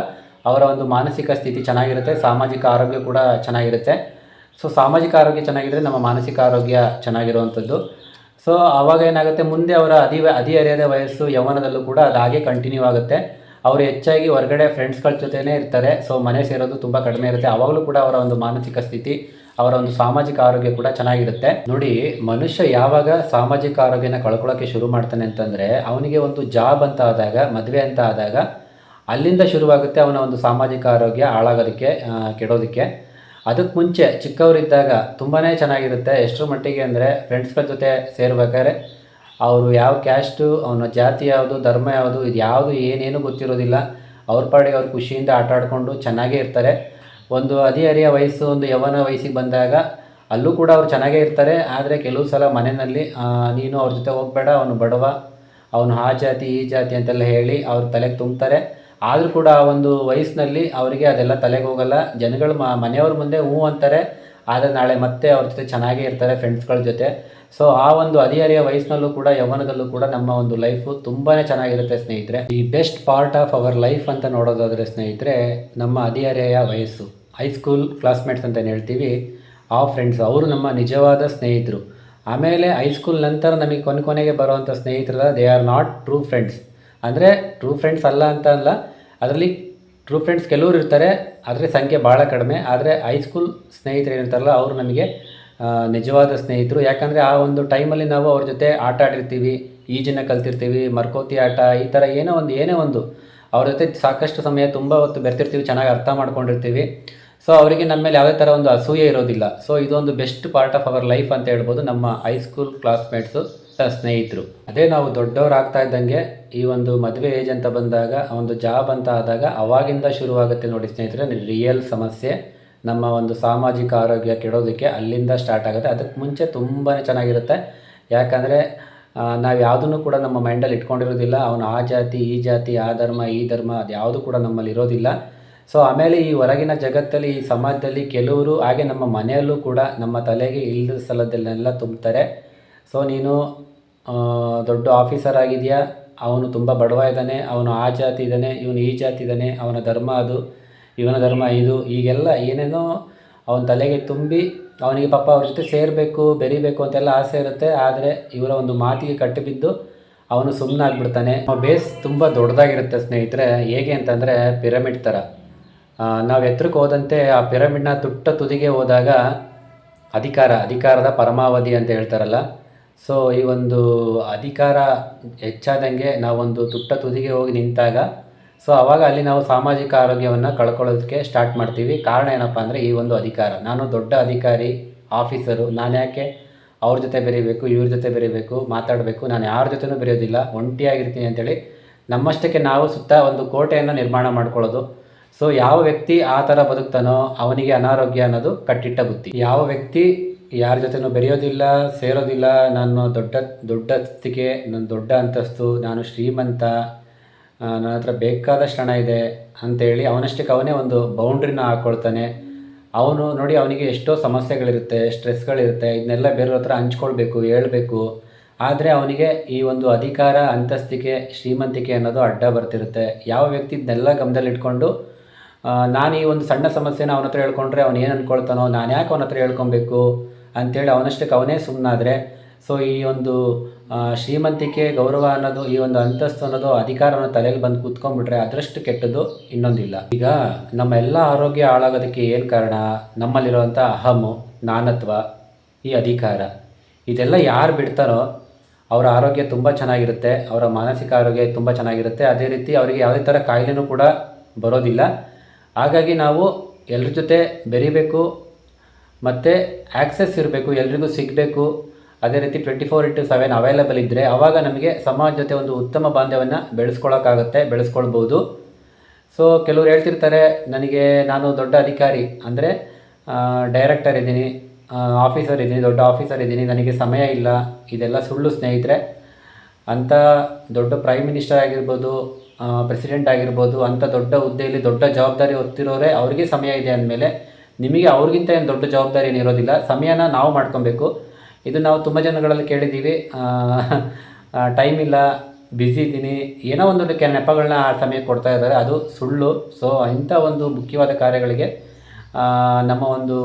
A: ಅವರ ಒಂದು ಮಾನಸಿಕ ಸ್ಥಿತಿ ಚೆನ್ನಾಗಿರುತ್ತೆ, ಸಾಮಾಜಿಕ ಆರೋಗ್ಯ ಕೂಡ ಚೆನ್ನಾಗಿರುತ್ತೆ. ಸೊ ಸಾಮಾಜಿಕ ಆರೋಗ್ಯ ಚೆನ್ನಾಗಿದ್ದರೆ ನಮ್ಮ ಮಾನಸಿಕ ಆರೋಗ್ಯ ಚೆನ್ನಾಗಿರುವಂಥದ್ದು. ಸೊ ಆವಾಗ ಏನಾಗುತ್ತೆ, ಮುಂದೆ ಅವರ ಹದಿಹರೆಯದ ವಯಸ್ಸು, ಯೌವನದಲ್ಲೂ ಕೂಡ ಅದು ಹಾಗೆ ಕಂಟಿನ್ಯೂ ಆಗುತ್ತೆ. ಅವರು ಹೆಚ್ಚಾಗಿ ಹೊರಗಡೆ ಫ್ರೆಂಡ್ಸ್ಗಳ ಜೊತೆನೇ ಇರ್ತಾರೆ. ಸೊ ಮನೆ ಸೇರೋದು ತುಂಬ ಕಡಿಮೆ ಇರುತ್ತೆ. ಆವಾಗಲೂ ಕೂಡ ಅವರ ಒಂದು ಮಾನಸಿಕ ಸ್ಥಿತಿ, ಅವರ ಒಂದು ಸಾಮಾಜಿಕ ಆರೋಗ್ಯ ಕೂಡ ಚೆನ್ನಾಗಿರುತ್ತೆ. ನೋಡಿ, ಮನುಷ್ಯ ಯಾವಾಗ ಸಾಮಾಜಿಕ ಆರೋಗ್ಯನ ಕಳ್ಕೊಳ್ಳೋಕ್ಕೆ ಶುರು ಮಾಡ್ತಾನೆ ಅಂತಂದರೆ, ಅವನಿಗೆ ಒಂದು ಜಾಬ್ ಅಂತ ಆದಾಗ, ಮದುವೆ ಅಂತ ಆದಾಗ, ಅಲ್ಲಿಂದ ಶುರುವಾಗುತ್ತೆ ಅವನ ಒಂದು ಸಾಮಾಜಿಕ ಆರೋಗ್ಯ ಹಾಳಾಗೋದಕ್ಕೆ, ಕೆಡೋದಕ್ಕೆ. ಅದಕ್ಕೆ ಮುಂಚೆ ಚಿಕ್ಕವರಿದ್ದಾಗ ತುಂಬಾ ಚೆನ್ನಾಗಿರುತ್ತೆ. ಎಷ್ಟರ ಮಟ್ಟಿಗೆ ಅಂದರೆ ಫ್ರೆಂಡ್ಸ್ಗಳ ಜೊತೆ ಸೇರ್ಬೇಕಾದ್ರೆ ಅವರು ಯಾವ ಕ್ಯಾಸ್ಟು, ಅವನ ಜಾತಿ ಯಾವುದು, ಧರ್ಮ ಯಾವುದು, ಇದು ಯಾವುದು ಏನೇನು ಗೊತ್ತಿರೋದಿಲ್ಲ. ಅವ್ರ ಪಾಡಿಗೆ ಅವ್ರು ಖುಷಿಯಿಂದ ಆಟ ಆಡಿಕೊಂಡು ಚೆನ್ನಾಗೇ ಇರ್ತಾರೆ. ಒಂದು ಹದಿಹರೆಯ ವಯಸ್ಸು, ಒಂದು ಯೌವನ ವಯಸ್ಸಿಗೆ ಬಂದಾಗ ಅಲ್ಲೂ ಕೂಡ ಅವ್ರು ಚೆನ್ನಾಗೇ ಇರ್ತಾರೆ. ಆದರೆ ಕೆಲವು ಸಲ ಮನೆಯಲ್ಲಿ ನೀನು ಅವ್ರ ಜೊತೆ ಹೋಗಬೇಡ, ಅವನು ಬಡವ, ಅವನು ಆ ಜಾತಿ ಈ ಜಾತಿ ಅಂತೆಲ್ಲ ಹೇಳಿ ಅವ್ರ ತಲೆಗೆ ತುಂಬ್ತಾರೆ. ಆದರೂ ಕೂಡ ಆ ಒಂದು ವಯಸ್ಸಿನಲ್ಲಿ ಅವರಿಗೆ ಅದೆಲ್ಲ ತಲೆಗೆ ಹೋಗಲ್ಲ. ಜನಗಳು ಮನೆಯವ್ರ ಮುಂದೆ ಹ್ಞೂ ಅಂತಾರೆ, ಆದರೆ ನಾಳೆ ಮತ್ತೆ ಅವ್ರ ಜೊತೆ ಚೆನ್ನಾಗೇ ಇರ್ತಾರೆ ಫ್ರೆಂಡ್ಸ್ಗಳ ಜೊತೆ. ಸೊ ಆ ಒಂದು ಹದಿಹರೆಯ ವಯಸ್ಸಿನಲ್ಲೂ ಕೂಡ ಯೌವನದಲ್ಲೂ ಕೂಡ ನಮ್ಮ ಒಂದು ಲೈಫು ತುಂಬಾ ಚೆನ್ನಾಗಿರುತ್ತೆ ಸ್ನೇಹಿತರೆ. ಈ best part of our life ಅಂತ ನೋಡೋದಾದರೆ ಸ್ನೇಹಿತರೆ, ನಮ್ಮ ಹದಿಹರೆಯ ವಯಸ್ಸು, ಹೈಸ್ಕೂಲ್ ಕ್ಲಾಸ್ಮೇಟ್ಸ್ ಅಂತ ಏನು ಹೇಳ್ತೀವಿ, ಆ ಫ್ರೆಂಡ್ಸ್ ಅವರು ನಮ್ಮ ನಿಜವಾದ ಸ್ನೇಹಿತರು. ಆಮೇಲೆ ಹೈಸ್ಕೂಲ್ ನಂತರ ನಮಗೆ ಕೊನೆಗೆ ಬರುವಂಥ ಸ್ನೇಹಿತರು they are not true friends. ಅಂದರೆ ಟ್ರೂ ಫ್ರೆಂಡ್ಸ್ ಅಲ್ಲ ಅಂತ ಅಲ್ಲ, ಅದರಲ್ಲಿ ಟ್ರೂ ಫ್ರೆಂಡ್ಸ್ ಕೆಲವರು ಇರ್ತಾರೆ, ಆದರೆ ಸಂಖ್ಯೆ ಭಾಳ ಕಡಿಮೆ. ಆದರೆ ಹೈಸ್ಕೂಲ್ ಸ್ನೇಹಿತರು ಏನಿರ್ತಾರಲ್ಲ ಅವರು ನಮಗೆ ನಿಜವಾದ ಸ್ನೇಹಿತರು. ಯಾಕಂದರೆ ಆ ಒಂದು ಟೈಮಲ್ಲಿ ನಾವು ಅವ್ರ ಜೊತೆ ಆಟ ಆಡಿರ್ತೀವಿ, ಈಜನ್ನು ಕಲ್ತಿರ್ತೀವಿ, ಮರ್ಕೋತಿ ಆಟ, ಈ ಥರ ಏನೇ ಒಂದು ಅವ್ರ ಜೊತೆ ಸಾಕಷ್ಟು ಸಮಯ ತುಂಬ ಹೊತ್ತು ಬೆರ್ತಿರ್ತೀವಿ, ಚೆನ್ನಾಗಿ ಅರ್ಥ ಮಾಡ್ಕೊಂಡಿರ್ತೀವಿ. ಸೊ ಅವರಿಗೆ ನಮ್ಮ ಮೇಲೆ ಯಾವುದೇ ಥರ ಒಂದು ಅಸೂಯೆ ಇರೋದಿಲ್ಲ. ಸೊ ಇದೊಂದು best part of our life ಅಂತ ಹೇಳ್ಬೋದು, ನಮ್ಮ ಹೈಸ್ಕೂಲ್ ಕ್ಲಾಸ್ಮೇಟ್ಸು ಸ್ನೇಹಿತರು. ಅದೇ ನಾವು ದೊಡ್ಡವರಾಗ್ತಾ ಇದ್ದಂಗೆ ಈ ಒಂದು ಮದುವೆ ಏಜ್ ಅಂತ ಬಂದಾಗ, ಒಂದು ಜಾಬ್ ಅಂತ ಆದಾಗ ಅವಾಗಿಂದ ಶುರುವಾಗುತ್ತೆ ನೋಡಿ ಸ್ನೇಹಿತರೆ ರಿಯಲ್ ಸಮಸ್ಯೆ. ನಮ್ಮ ಒಂದು ಸಾಮಾಜಿಕ ಆರೋಗ್ಯ ಕೆಡೋದಕ್ಕೆ ಅಲ್ಲಿಂದ ಸ್ಟಾರ್ಟ್ ಆಗುತ್ತೆ. ಅದಕ್ಕೆ ಮುಂಚೆ ತುಂಬಾ ಚೆನ್ನಾಗಿರುತ್ತೆ. ಯಾಕಂದರೆ ನಾವು ಯಾವುದನ್ನು ಕೂಡ ನಮ್ಮ ಮೈಂಡಲ್ಲಿ ಇಟ್ಕೊಂಡಿರೋದಿಲ್ಲ. ಅವನು ಆ ಜಾತಿ ಈ ಜಾತಿ, ಆ ಧರ್ಮ ಈ ಧರ್ಮ, ಅದು ಯಾವುದು ಕೂಡ ನಮ್ಮಲ್ಲಿ ಇರೋದಿಲ್ಲ. ಸೊ ಆಮೇಲೆ ಈ ಹೊರಗಿನ ಜಗತ್ತಲ್ಲಿ, ಈ ಸಮಾಜದಲ್ಲಿ ಕೆಲವರು, ಹಾಗೆ ನಮ್ಮ ಮನೆಯಲ್ಲೂ ಕೂಡ ನಮ್ಮ ತಲೆಗೆ ಇಲ್ಲದ ಸ್ಥಳದಲ್ಲೆಲ್ಲ ತುಂಬ್ತಾರೆ. ಸೊ ನೀನು ದೊಡ್ಡ ಆಫೀಸರ್ ಆಗಿದೆಯಾ, ಅವನು ತುಂಬ ಬಡವ ಇದ್ದಾನೆ, ಅವನು ಆ ಜಾತಿ ಇದ್ದಾನೆ, ಇವನು ಈ ಜಾತಿ ಇದ್ದಾನೆ, ಅವನ ಧರ್ಮ ಅದು, ಇವನ ಧರ್ಮ ಇದು, ಈಗೆಲ್ಲ ಏನೇನೋ ಅವನ ತಲೆಗೆ ತುಂಬಿ ಅವನಿಗೆ ಪಾಪ ಅವ್ರ ಜೊತೆ ಸೇರಬೇಕು, ಬೆರಿಬೇಕು ಅಂತೆಲ್ಲ ಆಸೆ ಇರುತ್ತೆ. ಆದರೆ ಇವರ ಒಂದು ಮಾತಿಗೆ ಕಟ್ಟಿಬಿದ್ದು ಅವನು ಸುಮ್ಮನಾಗ್ಬಿಡ್ತಾನೆ. ಬೇಸ್ ತುಂಬ ದೊಡ್ಡದಾಗಿರುತ್ತೆ ಸ್ನೇಹಿತರೆ. ಹೇಗೆ ಅಂತಂದರೆ ಪಿರಮಿಡ್ ಥರ. ನಾವು ಎತ್ತರಕ್ಕೆ ಹೋದಂತೆ ಆ ಪಿರಮಿಡ್ನ ತುದಿಗೆ ಹೋದಾಗ ಅಧಿಕಾರದ ಪರಮಾವಧಿ ಅಂತ ಹೇಳ್ತಾರಲ್ಲ. ಸೊ ಈ ಒಂದು ಅಧಿಕಾರ ಹೆಚ್ಚಾದಂಗೆ ನಾವೊಂದು ತುದಿಗೆ ಹೋಗಿ ನಿಂತಾಗ, ಸೊ ಆವಾಗ ಅಲ್ಲಿ ನಾವು ಸಾಮಾಜಿಕ ಆರೋಗ್ಯವನ್ನು ಕಳ್ಕೊಳ್ಳೋದಕ್ಕೆ ಸ್ಟಾರ್ಟ್ ಮಾಡ್ತೀವಿ. ಕಾರಣ ಏನಪ್ಪ ಅಂದರೆ ಈ ಒಂದು ಅಧಿಕಾರ. ನಾನು ದೊಡ್ಡ ಅಧಿಕಾರಿ, ಆಫೀಸರು, ನಾನು ಯಾಕೆ ಅವ್ರ ಜೊತೆ ಬೆರೀಬೇಕು, ಇವ್ರ ಜೊತೆ ಬೆರೀಬೇಕು, ಮಾತಾಡಬೇಕು, ನಾನು ಯಾರ ಜೊತೆನೂ ಬೆರೆಯೋದಿಲ್ಲ, ಒಂಟಿಯಾಗಿರ್ತೀನಿ ಅಂತೇಳಿ ನಮ್ಮಷ್ಟಕ್ಕೆ ನಾವು ಸುತ್ತ ಒಂದು ಕೋಟೆಯನ್ನು ನಿರ್ಮಾಣ ಮಾಡ್ಕೊಳ್ಳೋದು. ಸೊ ಯಾವ ವ್ಯಕ್ತಿ ಆ ಥರ ಬದುಕ್ತಾನೋ ಅವನಿಗೆ ಅನಾರೋಗ್ಯ ಅನ್ನೋದು ಕಟ್ಟಿಟ್ಟ ಬುತ್ತಿ. ಯಾವ ವ್ಯಕ್ತಿ ಯಾರ ಜೊತೆನೂ ಬೆರೆಯೋದಿಲ್ಲ, ಸೇರೋದಿಲ್ಲ, ನಾನು ದೊಡ್ಡ ಸ್ಥಿತಿಗೆ, ನನ್ನ ದೊಡ್ಡ ಅಂತಸ್ತು, ನಾನು ಶ್ರೀಮಂತ, ನನ್ನ ಹತ್ರ ಬೇಕಾದಷ್ಟು ಹಣ ಇದೆ ಅಂಥೇಳಿ ಅವನಷ್ಟಕ್ಕೆ ಅವನೇ ಒಂದು ಬೌಂಡ್ರಿನ ಹಾಕ್ಕೊಳ್ತಾನೆ. ಅವನು ನೋಡಿ, ಅವನಿಗೆ ಎಷ್ಟೋ ಸಮಸ್ಯೆಗಳಿರುತ್ತೆ, ಸ್ಟ್ರೆಸ್ಗಳಿರುತ್ತೆ, ಇದನ್ನೆಲ್ಲ ಬೇರೆಯವ್ರ ಹತ್ರ ಹಂಚ್ಕೊಳ್ಬೇಕು, ಹೇಳ್ಬೇಕು. ಆದರೆ ಅವನಿಗೆ ಈ ಒಂದು ಅಧಿಕಾರ, ಅಂತಸ್ತಿಕೆ, ಶ್ರೀಮಂತಿಕೆ ಅನ್ನೋದು ಅಡ್ಡ ಬರ್ತಿರುತ್ತೆ. ಯಾವ ವ್ಯಕ್ತಿ ಇದನ್ನೆಲ್ಲ ಗಮನದಲ್ಲಿಟ್ಕೊಂಡು ನಾನು ಈ ಒಂದು ಸಣ್ಣ ಸಮಸ್ಯೆನ ಅವನ ಹತ್ರ ಹೇಳ್ಕೊಂಡ್ರೆ ಅವನು ಏನು ಅಂದ್ಕೊಳ್ತಾನೋ, ನಾನು ಯಾಕೆ ಅವನ ಹತ್ರ ಹೇಳ್ಕೊಬೇಕು ಅಂಥೇಳಿ ಅವನಷ್ಟಕ್ಕೆ ಅವನೇ ಸುಮ್ಮನಾದರೆ, ಸೊ ಈ ಒಂದು ಶ್ರೀಮಂತಿಕೆ, ಗೌರವ ಅನ್ನೋದು, ಈ ಒಂದು ಅಂತಸ್ತು ಅನ್ನೋದು, ಅಧಿಕಾರವನ್ನು ತಲೆಯಲ್ಲಿ ಬಂದು ಕೂತ್ಕೊಂಡ್ಬಿಟ್ರೆ ಅದರಷ್ಟು ಕೆಟ್ಟದ್ದು ಇನ್ನೊಂದಿಲ್ಲ. ಈಗ ನಮ್ಮ ಎಲ್ಲ ಆರೋಗ್ಯ ಹಾಳಾಗೋದಕ್ಕೆ ಏನು ಕಾರಣ? ನಮ್ಮಲ್ಲಿರುವಂಥ ಅಹಮು, ನಾನತ್ವ, ಈ ಅಧಿಕಾರ, ಇದೆಲ್ಲ ಯಾರು ಬಿಡ್ತಾರೋ ಅವರ ಆರೋಗ್ಯ ತುಂಬ ಚೆನ್ನಾಗಿರುತ್ತೆ, ಅವರ ಮಾನಸಿಕ ಆರೋಗ್ಯ ತುಂಬ ಚೆನ್ನಾಗಿರುತ್ತೆ. ಅದೇ ರೀತಿ ಅವರಿಗೆ ಯಾವುದೇ ಥರ ಕಾಯಿಲೆನೂ ಕೂಡ ಬರೋದಿಲ್ಲ. ಹಾಗಾಗಿ ನಾವು ಎಲ್ಲರ ಜೊತೆ ಬೆರಿಬೇಕು, ಮತ್ತು ಆ್ಯಕ್ಸೆಸ್ ಇರಬೇಕು, ಎಲ್ರಿಗೂ ಸಿಗಬೇಕು. ಅದೇ ರೀತಿ 24/7 ಅವೈಲೇಬಲ್ ಇದ್ದರೆ ಆವಾಗ ನಮಗೆ ಸಮಾಜ ಜೊತೆ ಒಂದು ಉತ್ತಮ ಬಾಂಧವ್ಯವನ್ನು ಬೆಳೆಸ್ಕೊಳ್ಬೋದು. ಸೊ ಕೆಲವ್ರು ಹೇಳ್ತಿರ್ತಾರೆ, ನಾನು ದೊಡ್ಡ ಅಧಿಕಾರಿ, ಅಂದರೆ ಡೈರೆಕ್ಟರ್ ಇದ್ದೀನಿ, ಆಫೀಸರ್ ಇದ್ದೀನಿ, ದೊಡ್ಡ ಆಫೀಸರ್ ಇದ್ದೀನಿ, ನನಗೆ ಸಮಯ ಇಲ್ಲ. ಇದೆಲ್ಲ ಸುಳ್ಳು ಸ್ನೇಹಿತರೆ. ಅಂಥ ದೊಡ್ಡ ಪ್ರೈಮ್ ಮಿನಿಸ್ಟರ್ ಆಗಿರ್ಬೋದು, ಪ್ರೆಸಿಡೆಂಟ್ ಆಗಿರ್ಬೋದು, ಅಂಥ ದೊಡ್ಡ ಹುದ್ದೆಯಲ್ಲಿ ದೊಡ್ಡ ಜವಾಬ್ದಾರಿ ಹೊತ್ತಿರೋರೆ ಅವ್ರಿಗೆ ಸಮಯ ಇದೆ ಅಂದಮೇಲೆ ನಿಮಗೆ ಅವ್ರಿಗಿಂತ ಏನು ದೊಡ್ಡ ಜವಾಬ್ದಾರಿ ಏನಿರೋದಿಲ್ಲ. ಸಮಯನ ನಾವು ಮಾಡ್ಕೊಬೇಕು. ಇದು ನಾವು ತುಂಬ ಜನಗಳಲ್ಲಿ ಕೇಳಿದ್ದೀವಿ, ಟೈಮ್ ಇಲ್ಲ, ಬ್ಯುಸಿ ಇದ್ದೀನಿ, ಏನೋ ಒಂದು ನೆಪಗಳನ್ನ ಆ ಸಮಯಕ್ಕೆ ಕೊಡ್ತಾ ಇದ್ದಾರೆ. ಅದು ಸುಳ್ಳು. ಸೊ ಇಂಥ ಒಂದು ಮುಖ್ಯವಾದ ಕಾರ್ಯಗಳಿಗೆ, ನಮ್ಮ ಒಂದು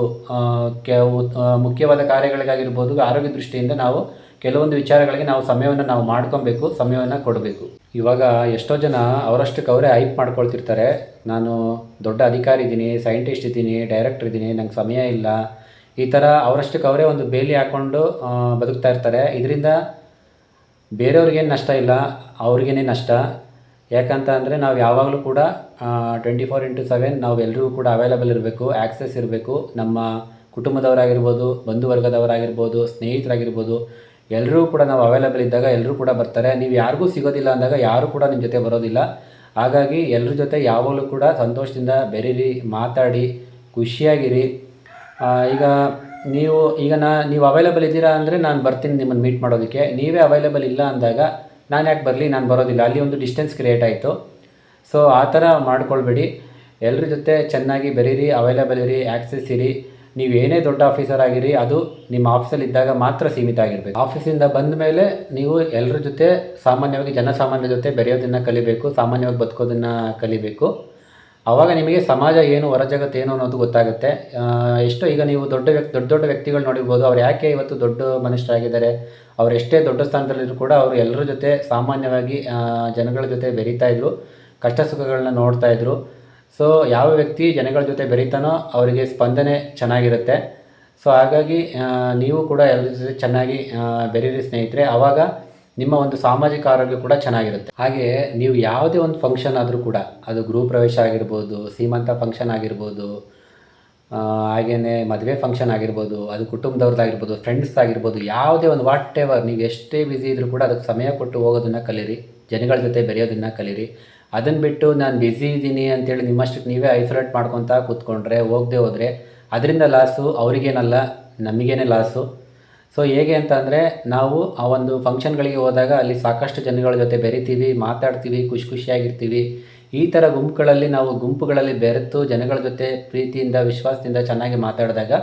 A: ಮುಖ್ಯವಾದ ಕಾರ್ಯಗಳಿಗಾಗಿರ್ಬೋದು, ಆರೋಗ್ಯ ದೃಷ್ಟಿಯಿಂದ ನಾವು ಕೆಲವೊಂದು ವಿಚಾರಗಳಿಗೆ ನಾವು ಸಮಯವನ್ನು ಮಾಡ್ಕೊಬೇಕು, ಸಮಯವನ್ನು ಕೊಡಬೇಕು. ಇವಾಗ ಎಷ್ಟೋ ಜನ ಅವರಷ್ಟಕ್ಕೆ ಅವರೇ ಹೈಪ್ ಮಾಡ್ಕೊಳ್ತಿರ್ತಾರೆ. ನಾನು ದೊಡ್ಡ ಅಧಿಕಾರಿ ಇದ್ದೀನಿ, ಸೈಂಟಿಸ್ಟ್ ಇದ್ದೀನಿ, ಡೈರೆಕ್ಟರ್ ಇದ್ದೀನಿ, ನಂಗೆ ಸಮಯ ಇಲ್ಲ, ಈ ಥರ ಅವರಷ್ಟಕ್ಕೆ ಅವರೇ ಒಂದು ಬೇಲಿ ಹಾಕ್ಕೊಂಡು ಬದುಕ್ತಾ ಇರ್ತಾರೆ. ಇದರಿಂದ ಬೇರೆಯವ್ರಿಗೇನು ನಷ್ಟ ಇಲ್ಲ, ಅವ್ರಿಗೇನೇ ನಷ್ಟ. ಯಾಕಂತ ಅಂದರೆ ನಾವು ಯಾವಾಗಲೂ ಕೂಡ 24/7 ನಾವು ಎಲ್ರಿಗೂ ಕೂಡ ಅವೈಲೇಬಲ್ ಇರಬೇಕು, ಆ್ಯಕ್ಸೆಸ್ ಇರಬೇಕು. ನಮ್ಮ ಕುಟುಂಬದವರಾಗಿರ್ಬೋದು, ಬಂಧುವರ್ಗದವರಾಗಿರ್ಬೋದು, ಸ್ನೇಹಿತರಾಗಿರ್ಬೋದು, ಎಲ್ಲರೂ ಕೂಡ ನಾವು ಅವೈಲೇಬಲ್ ಇದ್ದಾಗ ಎಲ್ಲರೂ ಕೂಡ ಬರ್ತಾರೆ. ನೀವು ಯಾರಿಗೂ ಸಿಗೋದಿಲ್ಲ ಅಂದಾಗ ಯಾರೂ ಕೂಡ ನಿಮ್ಮ ಜೊತೆ ಬರೋದಿಲ್ಲ. ಹಾಗಾಗಿ ಎಲ್ಲರ ಜೊತೆ ಯಾವಾಗಲೂ ಕೂಡ ಸಂತೋಷದಿಂದ ಬೆರೀರಿ, ಮಾತಾಡಿ, ಖುಷಿಯಾಗಿರಿ. ಈಗ ನೀವು ಅವೈಲೇಬಲ್ ಇದ್ದೀರಾ ಅಂದರೆ ನಾನು ಬರ್ತೀನಿ ನಿಮ್ಮನ್ನು ಮೀಟ್ ಮಾಡೋದಕ್ಕೆ. ನೀವೇ ಅವೈಲೇಬಲ್ ಇಲ್ಲ ಅಂದಾಗ ನಾನು ಯಾಕೆ ಬರಲಿ, ನಾನು ಬರೋದಿಲ್ಲ, ಅಲ್ಲಿ ಒಂದು ಡಿಸ್ಟೆನ್ಸ್ ಕ್ರಿಯೇಟ್ ಆಯಿತು. ಸೊ ಆ ಥರ ಮಾಡ್ಕೊಳ್ಬೇಡಿ. ಎಲ್ಲರ ಜೊತೆ ಚೆನ್ನಾಗಿ ಬೆರೀರಿ, ಅವೈಲೇಬಲ್ ಇರಿ, ಆ್ಯಕ್ಸೆಸ್ ಇರಿ. ನೀವೇನೇ ದೊಡ್ಡ ಆಫೀಸರ್ ಆಗಿರಿ, ಅದು ನಿಮ್ಮ ಆಫೀಸಲ್ಲಿ ಇದ್ದಾಗ ಮಾತ್ರ ಸೀಮಿತ ಆಗಿರಬೇಕು. ಆಫೀಸಿಂದ ಬಂದ ಮೇಲೆ ನೀವು ಎಲ್ಲರ ಜೊತೆ ಸಾಮಾನ್ಯವಾಗಿ ಜನಸಾಮಾನ್ಯರ ಜೊತೆ ಬೆರೆಯೋದನ್ನು ಕಲಿಬೇಕು, ಸಾಮಾನ್ಯವಾಗಿ ಬದುಕೋದನ್ನು ಕಲಿಬೇಕು. ಆವಾಗ ನಿಮಗೆ ಸಮಾಜ ಏನು, ಹೊರ ಜಗತ್ತು ಏನು ಅನ್ನೋದು ಗೊತ್ತಾಗುತ್ತೆ. ಎಷ್ಟೋ ಈಗ ನೀವು ದೊಡ್ಡ ವ್ಯಕ್ತಿಗಳು ನೋಡಿರ್ಬೋದು, ಅವ್ರು ಯಾಕೆ ಇವತ್ತು ದೊಡ್ಡ ಮನುಷ್ಯರಾಗಿದ್ದಾರೆ, ಅವ್ರು ಎಷ್ಟೇ ದೊಡ್ಡ ಸ್ಥಾನದಲ್ಲಿದ್ರು ಕೂಡ ಅವರು ಎಲ್ಲರ ಜೊತೆ ಸಾಮಾನ್ಯವಾಗಿ ಜನಗಳ ಜೊತೆ ಬೆರೀತಾಯಿದ್ರು, ಕಷ್ಟ ಸುಖಗಳನ್ನ ನೋಡ್ತಾಯಿದ್ರು. ಸೊ ಯಾವ ವ್ಯಕ್ತಿ ಜನಗಳ ಜೊತೆ ಬೆರೀತಾನೋ ಅವರಿಗೆ ಸ್ಪಂದನೆ ಚೆನ್ನಾಗಿರುತ್ತೆ. ಸೊ ಹಾಗಾಗಿ ನೀವು ಕೂಡ ಎಲ್ಲರ ಜೊತೆ ಚೆನ್ನಾಗಿ ಬೆರೀರಿ ಸ್ನೇಹಿತರೆ. ಆವಾಗ ನಿಮ್ಮ ಒಂದು ಸಾಮಾಜಿಕ ಆರೋಗ್ಯ ಕೂಡ ಚೆನ್ನಾಗಿರುತ್ತೆ. ಹಾಗೆಯೇ ನೀವು ಯಾವುದೇ ಒಂದು ಫಂಕ್ಷನ್ ಆದರೂ ಕೂಡ, ಅದು ಗೃಹ ಪ್ರವೇಶ ಆಗಿರ್ಬೋದು, ಸೀಮಂತ ಫಂಕ್ಷನ್ ಆಗಿರ್ಬೋದು, ಹಾಗೆಯೇ ಮದುವೆ ಫಂಕ್ಷನ್ ಆಗಿರ್ಬೋದು, ಅದು ಕುಟುಂಬದವ್ರದ್ದಾಗಿರ್ಬೋದು, ಫ್ರೆಂಡ್ಸ್ ಆಗಿರ್ಬೋದು, ಯಾವುದೇ ಒಂದು ವಾಟ್ ಎವರ್ ನೀವು ಎಷ್ಟೇ ಬ್ಯುಸಿ ಇದ್ದರೂ ಕೂಡ ಅದಕ್ಕೆ ಸಮಯ ಕೊಟ್ಟು ಹೋಗೋದನ್ನು ಕಲೀರಿ, ಜನಗಳ ಜೊತೆ ಬೆರೆಯೋದನ್ನು ಕಲೀರಿ. ಅದನ್ನು ಬಿಟ್ಟು ನಾನು ಬ್ಯುಸಿ ಇದ್ದೀನಿ ಅಂತೇಳಿ ನಿಮ್ಮಷ್ಟಕ್ಕೆ ನೀವೇ ಐಸೋಲೇಟ್ ಮಾಡ್ಕೊತಾ ಕೂತ್ಕೊಂಡ್ರೆ, ಹೋಗದೆ ಹೋದರೆ ಅದರಿಂದ ಲಾಸು ಅವರಿಗೇನಲ್ಲ, ನಮಗೇನೆ ಲಾಸು. ಸೊ ಹೇಗೆ ಅಂತ ಅಂದರೆ, ನಾವು ಆ ಒಂದು ಫಂಕ್ಷನ್ಗಳಿಗೆ ಹೋದಾಗ ಅಲ್ಲಿ ಸಾಕಷ್ಟು ಜನಗಳ ಜೊತೆ ಬೆರಿತೀವಿ, ಮಾತಾಡ್ತೀವಿ, ಖುಷಿಯಾಗಿರ್ತೀವಿ. ಈ ಥರ ಗುಂಪುಗಳಲ್ಲಿ ಬೆರೆತು ಜನಗಳ ಜೊತೆ ಪ್ರೀತಿಯಿಂದ, ವಿಶ್ವಾಸದಿಂದ ಚೆನ್ನಾಗಿ ಮಾತಾಡಿದಾಗ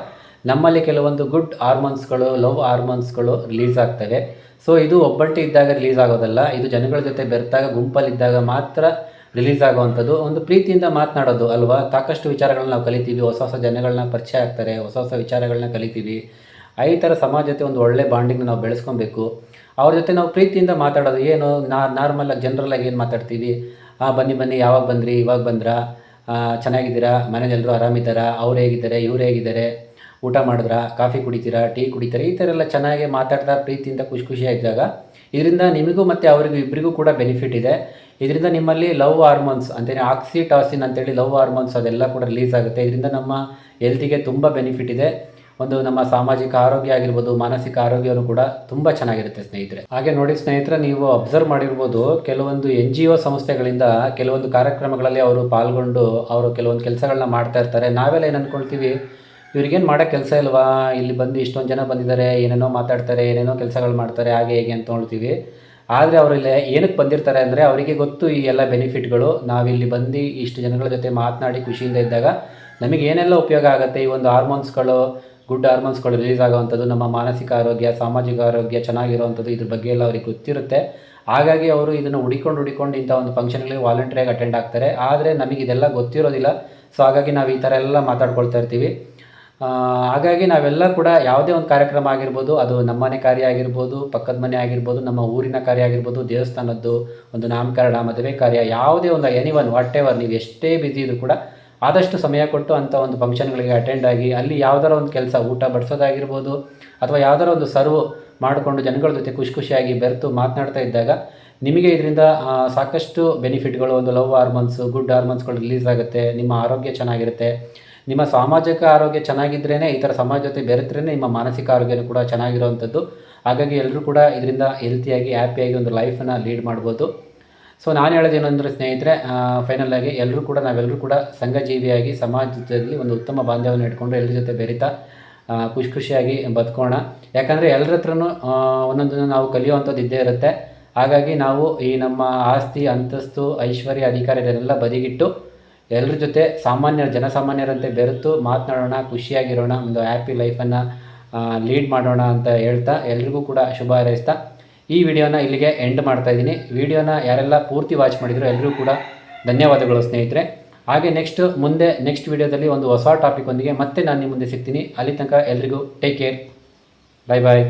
A: ನಮ್ಮಲ್ಲಿ ಕೆಲವೊಂದು ಗುಡ್ ಹಾರ್ಮೋನ್ಸ್ಗಳು, ಲವ್ ಹಾರ್ಮೋನ್ಸ್ಗಳು ರಿಲೀಸ್ ಆಗ್ತವೆ. ಸೊ ಇದು ಒಬ್ಬಂಟಿ ಇದ್ದಾಗ ರಿಲೀಸ್ ಆಗೋದಲ್ಲ, ಇದು ಜನಗಳ ಜೊತೆ ಬೆರೆತಾಗ, ಗುಂಪಲ್ಲಿದ್ದಾಗ ಮಾತ್ರ ರಿಲೀಸ್ ಆಗುವಂಥದ್ದು. ಒಂದು ಪ್ರೀತಿಯಿಂದ ಮಾತನಾಡೋದು ಅಲ್ವಾ, ಸಾಕಷ್ಟು ವಿಚಾರಗಳನ್ನ ನಾವು ಕಲಿತೀವಿ, ಹೊಸ ಜನಗಳನ್ನ ಪರಿಚಯ ಆಗ್ತಾರೆ, ಹೊಸ ವಿಚಾರಗಳನ್ನ ಕಲಿತೀವಿ. ಈ ಥರ ಸಮಾಜ ಜೊತೆ ಒಂದು ಒಳ್ಳೆ ಬಾಂಡಿಂಗ್ನ ನಾವು ಬೆಳೆಸ್ಕೊಬೇಕು. ಅವ್ರ ಜೊತೆ ನಾವು ಪ್ರೀತಿಯಿಂದ ಮಾತಾಡೋದು. ಏನು ನಾರ್ಮಲಾಗಿ ಜನರಲಾಗಿ ಏನು ಮಾತಾಡ್ತೀವಿ, ಬನ್ನಿ ಯಾವಾಗ ಬಂದ್ರಿ, ಇವಾಗ ಬಂದ್ರಾ, ಚೆನ್ನಾಗಿದ್ದೀರಾ, ಮನೇಲಿ ಎಲ್ಲರೂ ಆರಾಮಿದ್ದಾರಾ, ಅವ್ರು ಹೇಗಿದ್ದಾರೆ, ಇವ್ರು ಹೇಗಿದ್ದಾರೆ, ಊಟ ಮಾಡಿದ್ರಾ, ಕಾಫಿ ಕುಡಿತೀರಾ, ಟೀ ಕುಡಿತೀರಾ, ಈ ಥರ ಎಲ್ಲ ಚೆನ್ನಾಗಿ ಮಾತಾಡ್ತಾ ಪ್ರೀತಿಯಿಂದ ಖುಷಿಯಾಗಿದ್ದಾಗ ಇದರಿಂದ ನಿಮಗೂ ಮತ್ತು ಅವರಿಗೂ ಇಬ್ಬರಿಗೂ ಕೂಡ ಬೆನಿಫಿಟ್ ಇದೆ. ಇದರಿಂದ ನಿಮ್ಮಲ್ಲಿ ಲವ್ ಹಾರ್ಮೋನ್ಸ್ ಅಂತೇಳಿ ಆಕ್ಸಿಟಾಸಿನ್ ಅಂತೇಳಿ ಲವ್ ಹಾರ್ಮೋನ್ಸ್ ಅದೆಲ್ಲ ಕೂಡ ರಿಲೀಸ್ ಆಗುತ್ತೆ. ಇದರಿಂದ ನಮ್ಮ ಹೆಲ್ತಿಗೆ ತುಂಬ ಬೆನಿಫಿಟ್ ಇದೆ. ಒಂದು ನಮ್ಮ ಸಾಮಾಜಿಕ ಆರೋಗ್ಯ ಆಗಿರ್ಬೋದು, ಮಾನಸಿಕ ಆರೋಗ್ಯವೂ ಕೂಡ ತುಂಬ ಚೆನ್ನಾಗಿರುತ್ತೆ ಸ್ನೇಹಿತರೆ. ಹಾಗೆ ನೋಡಿ ಸ್ನೇಹಿತರೆ, ನೀವು ಅಬ್ಸರ್ವ್ ಮಾಡಿರ್ಬೋದು, ಕೆಲವೊಂದು NGO ಸಂಸ್ಥೆಗಳಿಂದ ಕೆಲವೊಂದು ಕಾರ್ಯಕ್ರಮಗಳಲ್ಲಿ ಅವರು ಪಾಲ್ಗೊಂಡು ಅವರು ಕೆಲವೊಂದು ಕೆಲಸಗಳನ್ನ ಮಾಡ್ತಾ ಇರ್ತಾರೆ. ನಾವೆಲ್ಲ ಏನು ಅಂದ್ಕೊಳ್ತೀವಿ, ಇವ್ರಿಗೇನು ಮಾಡೋಕ್ಕೆ ಕೆಲಸ ಇಲ್ವಾ, ಇಲ್ಲಿ ಬಂದು ಇಷ್ಟೊಂದು ಜನ ಬಂದಿದ್ದಾರೆ, ಏನೇನೋ ಮಾತಾಡ್ತಾರೆ, ಏನೇನೋ ಕೆಲಸಗಳು ಮಾಡ್ತಾರೆ, ಹಾಗೆ ಹೇಗೆ ಅಂತ ನೋಡ್ತೀವಿ. ಆದರೆ ಅವರಲ್ಲಿ ಏನಕ್ಕೆ ಬಂದಿರ್ತಾರೆ ಅಂದರೆ, ಅವರಿಗೆ ಗೊತ್ತು ಈ ಎಲ್ಲ ಬೆನಿಫಿಟ್ಗಳು. ನಾವಿಲ್ಲಿ ಬಂದು ಇಷ್ಟು ಜನಗಳ ಜೊತೆ ಮಾತನಾಡಿ ಖುಷಿಯಿಂದ ಇದ್ದಾಗ ನಮಗೆ ಏನೆಲ್ಲ ಉಪಯೋಗ ಆಗುತ್ತೆ, ಈ ಒಂದು ಹಾರ್ಮೋನ್ಸ್ಗಳು, ಗುಡ್ ಹಾರ್ಮೋನ್ಸ್ಗಳು ರಿಲೀಸ್ ಆಗೋವಂಥದ್ದು, ನಮ್ಮ ಮಾನಸಿಕ ಆರೋಗ್ಯ, ಸಾಮಾಜಿಕ ಆರೋಗ್ಯ ಚೆನ್ನಾಗಿರುವಂಥದ್ದು, ಇದ್ರ ಬಗ್ಗೆ ಎಲ್ಲ ಅವ್ರಿಗೆ ಗೊತ್ತಿರುತ್ತೆ. ಹಾಗಾಗಿ ಅವರು ಇದನ್ನು ಹುಡಿಕೊಂಡು ಇಂಥ ಒಂದು ಫಂಕ್ಷನ್ಗಳಿಗೆ ವಾಲಂಟ್ರಿಯಾಗಿ ಅಟೆಂಡ್ ಆಗ್ತಾರೆ. ಆದರೆ ನಮಗೆ ಇದೆಲ್ಲ ಗೊತ್ತಿರೋದಿಲ್ಲ. ಸೊ ಹಾಗಾಗಿ ನಾವು ಈ ಥರ ಎಲ್ಲ ಮಾತಾಡ್ಕೊಳ್ತಾ ಇರ್ತೀವಿ. ಹಾಗಾಗಿ ನಾವೆಲ್ಲ ಕೂಡ ಯಾವುದೇ ಒಂದು ಕಾರ್ಯಕ್ರಮ ಆಗಿರ್ಬೋದು, ಅದು ನಮ್ಮನೆ ಕಾರ್ಯ ಆಗಿರ್ಬೋದು, ಪಕ್ಕದ ಮನೆ ಆಗಿರ್ಬೋದು, ನಮ್ಮ ಊರಿನ ಕಾರ್ಯ ಆಗಿರ್ಬೋದು, ದೇವಸ್ಥಾನದ್ದು ಒಂದು ನಾಮಕರಣ, ಮದುವೆ ಕಾರ್ಯ, ಯಾವುದೇ ಒಂದು ಎನಿವನ್ ವಾಟ್ ಎವರ್ ನೀವು ಎಷ್ಟೇ ಬ್ಯುಸಿ ಇದ್ರೂ ಕೂಡ ಆದಷ್ಟು ಸಮಯ ಕೊಟ್ಟು ಅಂಥ ಒಂದು ಫಂಕ್ಷನ್ಗಳಿಗೆ ಅಟೆಂಡ್ ಆಗಿ, ಅಲ್ಲಿ ಯಾವುದಾರ ಒಂದು ಕೆಲಸ, ಊಟ ಬಡಿಸೋದಾಗಿರ್ಬೋದು, ಅಥವಾ ಯಾವುದಾರ ಒಂದು ಸರ್ವ್ ಮಾಡಿಕೊಂಡು ಜನಗಳ ಜೊತೆ ಖುಷಿಯಾಗಿ ಬೆರೆತು ಮಾತನಾಡ್ತಾ ಇದ್ದಾಗ ನಿಮಗೆ ಇದರಿಂದ ಸಾಕಷ್ಟು ಬೆನಿಫಿಟ್ಗಳು, ಒಂದು ಲವ್ ಹಾರ್ಮೋನ್ಸು, ಗುಡ್ ಹಾರ್ಮೋನ್ಸ್ಗಳು ರಿಲೀಸ್ ಆಗುತ್ತೆ. ನಿಮ್ಮ ಆರೋಗ್ಯ ಚೆನ್ನಾಗಿರುತ್ತೆ. ನಿಮ್ಮ ಸಾಮಾಜಿಕ ಆರೋಗ್ಯ ಚೆನ್ನಾಗಿದ್ರೇ, ಈ ಥರ ಸಮಾಜ ಜೊತೆ ಬೆರೆತರೇ ನಿಮ್ಮ ಮಾನಸಿಕ ಆರೋಗ್ಯನೂ ಕೂಡ ಚೆನ್ನಾಗಿರುವಂಥದ್ದು. ಹಾಗಾಗಿ ಎಲ್ಲರೂ ಕೂಡ ಇದರಿಂದ ಹೆಲ್ತಿಯಾಗಿ, ಹ್ಯಾಪಿಯಾಗಿ ಒಂದು ಲೈಫನ್ನು ಲೀಡ್ ಮಾಡ್ಬೋದು. ಸೊ ನಾನು ಹೇಳೋದೇನು ಅಂದರೆ ಸ್ನೇಹಿತರೆ, ಫೈನಲಾಗಿ ನಾವೆಲ್ಲರೂ ಕೂಡ ಸಂಘಜೀವಿಯಾಗಿ ಸಮಾಜದಲ್ಲಿ ಒಂದು ಉತ್ತಮ ಬಾಂಧವ್ಯವನ್ನು ಇಟ್ಕೊಂಡು ಎಲ್ಲರ ಜೊತೆ ಬೆರೀತಾ ಖುಷಿಯಾಗಿ ಬದುಕೋಣ. ಯಾಕಂದರೆ ಎಲ್ಲರ ಹತ್ರನೂ ಒಂದೊಂದನ್ನು ನಾವು ಕಲಿಯುವಂಥದ್ದು ಇದ್ದೇ ಇರುತ್ತೆ. ಹಾಗಾಗಿ ನಾವು ಈ ನಮ್ಮ ಆಸ್ತಿ, ಅಂತಸ್ತು, ಐಶ್ವರ್ಯ, ಅಧಿಕಾರ ಇದನ್ನೆಲ್ಲ ಬದಿಗಿಟ್ಟು ಎಲ್ಲರ ಜೊತೆ ಜನಸಾಮಾನ್ಯರಂತೆ ಬೆರೆತು ಮಾತನಾಡೋಣ, ಖುಷಿಯಾಗಿರೋಣ, ಒಂದು ಹ್ಯಾಪಿ ಲೈಫನ್ನು ಲೀಡ್ ಮಾಡೋಣ ಅಂತ ಹೇಳ್ತಾ ಎಲ್ರಿಗೂ ಕೂಡ ಶುಭ ಹಾರೈಸ್ತಾ ಈ ವಿಡಿಯೋನ ಇಲ್ಲಿಗೆ ಎಂಡ್ ಮಾಡ್ತಾ ಇದ್ದೀನಿ. ವಿಡಿಯೋನ ಯಾರೆಲ್ಲ ಪೂರ್ತಿ ವಾಚ್ ಮಾಡಿದ್ರು ಎಲ್ಲರಿಗೂ ಕೂಡ ಧನ್ಯವಾದಗಳು ಸ್ನೇಹಿತರೆ. ಹಾಗೆ ನೆಕ್ಸ್ಟ್ ವಿಡಿಯೋದಲ್ಲಿ ಒಂದು ಹೊಸ ಟಾಪಿಕ್ ಒಂದಿಗೆ ಮತ್ತೆ ನಾನು ನಿಮ್ಮ ಮುಂದೆ ಸಿಗ್ತೀನಿ. ಅಲ್ಲಿ ತನಕ ಎಲ್ರಿಗೂ ಟೇಕ್ ಕೇರ್, ಬಾಯ್.